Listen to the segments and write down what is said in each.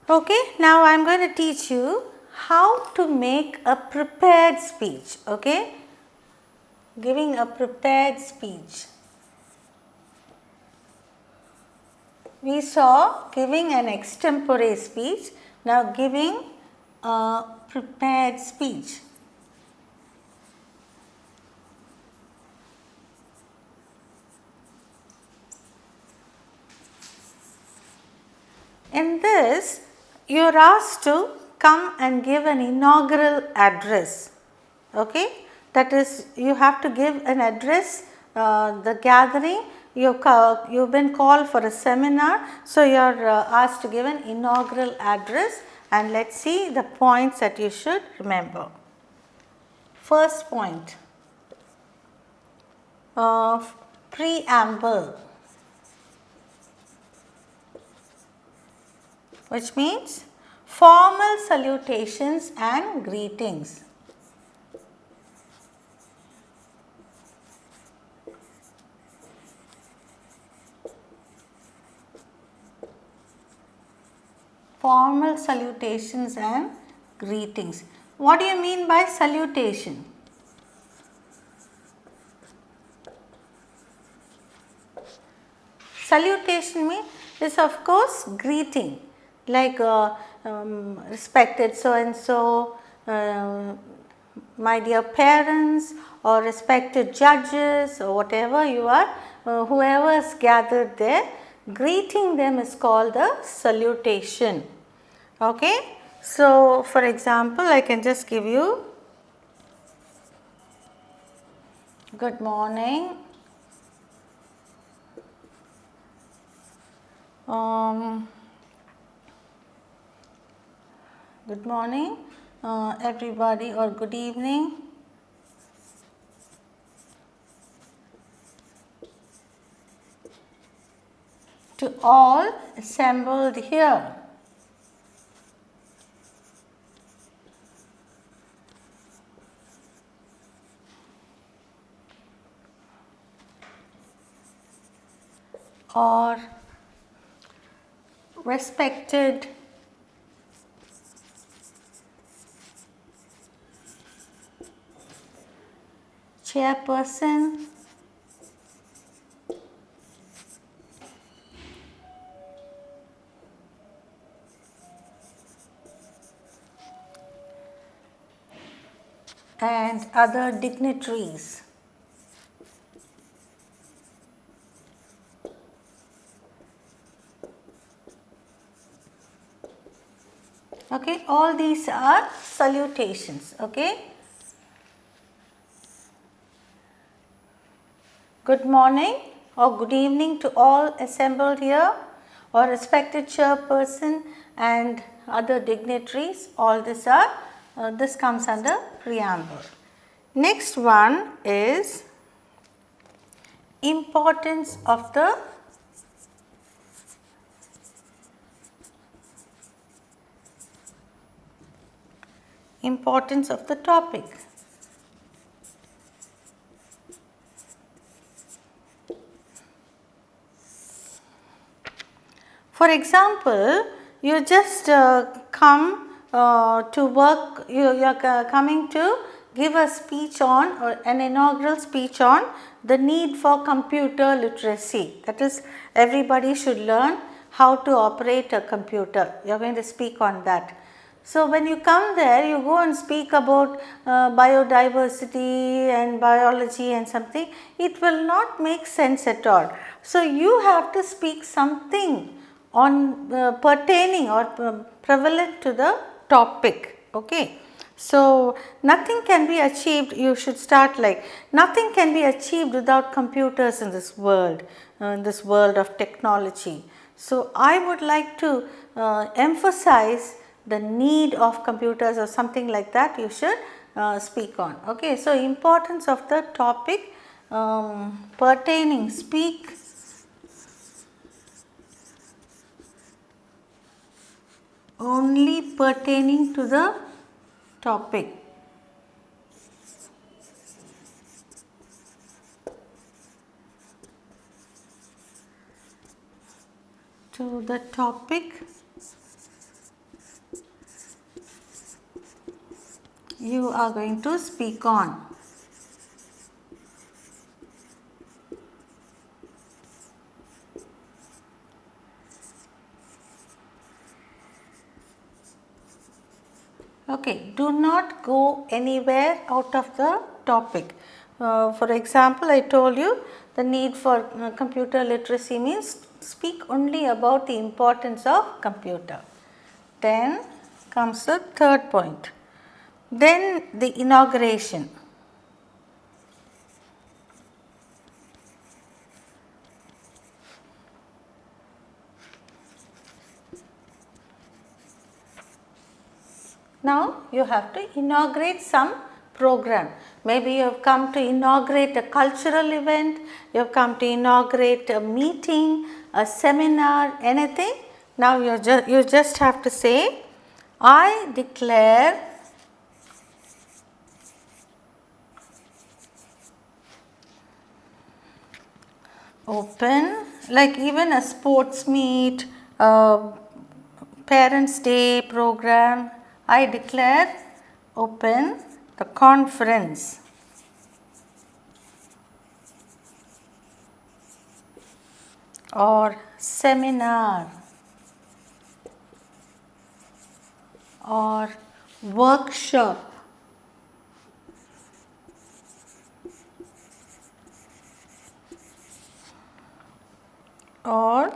Okay, now I am going to teach you how to make a prepared speech. Okay, giving a prepared speech. We saw giving an extempore speech, now giving a prepared speech. In this, you are asked to come and give an inaugural address. Okay, that is, you have to give an address, the gathering, you've been called for a seminar, so you are asked to give an inaugural address, and let's see the points that you should remember. First point, preamble, which means formal salutations and greetings. Formal salutations and greetings. What do you mean by salutation? Salutation is of course greeting, like respected so and so, my dear parents, or respected judges, or whatever you are, whoever is gathered there, greeting them is called a salutation. Okay, so for example, I can just give you good morning. Good morning, everybody, or good evening. To all assembled here. Or respected chairperson, and other dignitaries. Okay, all these are salutations. Okay, good morning or good evening to all assembled here, or respected chairperson and other dignitaries. All these are this comes under preamble. Next one is importance of the topic. For example, you just come to work, you are coming to give a speech on, or an inaugural speech on, the need for computer literacy. That is, everybody should learn how to operate a computer. You are going to speak on that. So, when you come there, you go and speak about biodiversity and biology and something, it will not make sense at all. So, you have to speak something on pertaining or prevalent to the topic. Okay. So, nothing can be achieved, you should start like, nothing can be achieved without computers in this world of technology. So, I would like to emphasize the need of computers, or something like that you should speak on. Okay. So, importance of the topic, pertaining, speak only pertaining to the topic. To the topic you are going to speak on. Okay, do not go anywhere out of the topic. For example, I told you the need for computer literacy means speak only about the importance of computer. Then comes the third point. Then the inauguration. Now you have to inaugurate some program. Maybe you have come to inaugurate a cultural event, you have come to inaugurate a meeting, a seminar, anything. Now you just have to say, I declare open, like even a sports meet, Parents' Day program, I declare open the conference. Or seminar or workshop. Or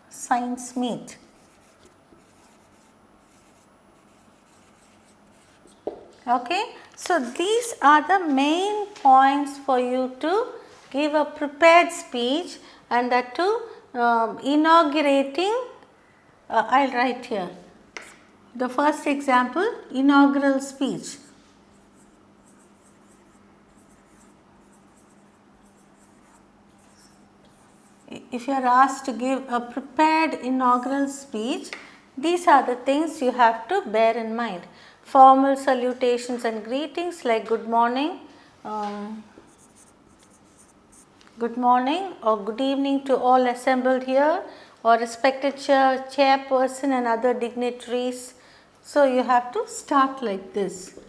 science meet. Okay, so these are the main points for you to give a prepared speech, and that too inaugurating. I'll write here the first example, inaugural speech. If you are asked to give a prepared inaugural speech, these are the things you have to bear in mind. Formal salutations and greetings like good morning or good evening to all assembled here, or respected chairperson and other dignitaries. So you have to start like this.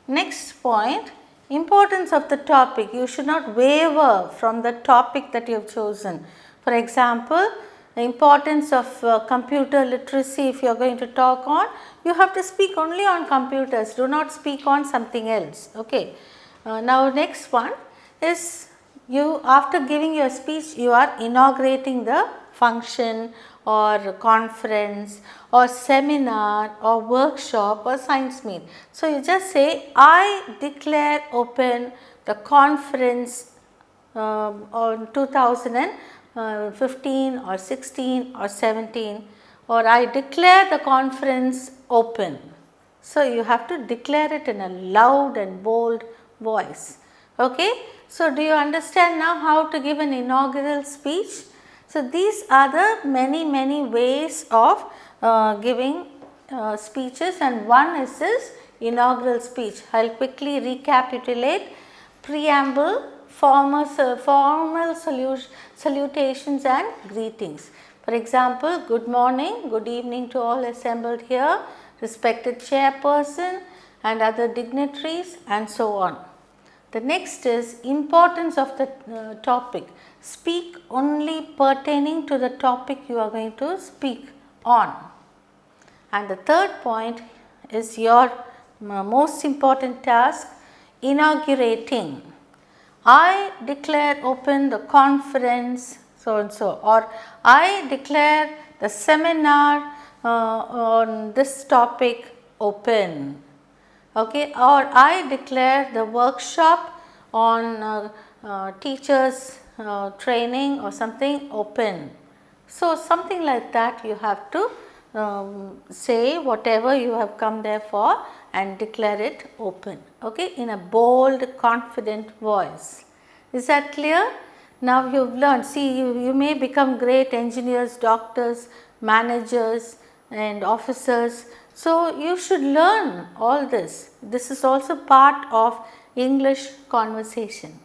Next point, importance of the topic. You should not waver from the topic that you have chosen. For example, the importance of computer literacy, if you are going to talk on, you have to speak only on computers, do not speak on something else. Okay. Now next one is, you after giving your speech, you are inaugurating the function or conference or seminar or workshop or science meet. So you just say, I declare open the conference on 2015 or 16 or 17, or I declare the conference open. So you have to declare it in a loud and bold voice. Okay. So do you understand now how to give an inaugural speech? So these are the many ways of giving speeches, and one is this inaugural speech. I will quickly recapitulate: preamble, formal salutations and greetings. For example, good morning, good evening to all assembled here, respected chairperson and other dignitaries, and so on. The next is importance of the topic. Speak only pertaining to the topic you are going to speak on. And the third point is your most important task, inaugurating. I declare open the conference so and so, or I declare the seminar on this topic open. Okay, or I declare the workshop on teachers training or something open. So something like that you have to say whatever you have come there for and declare it open, okay, in a bold, confident voice. Is that clear? Now you have learned, see, you may become great engineers, doctors, managers and officers. So you should learn all this. This is also part of English conversation.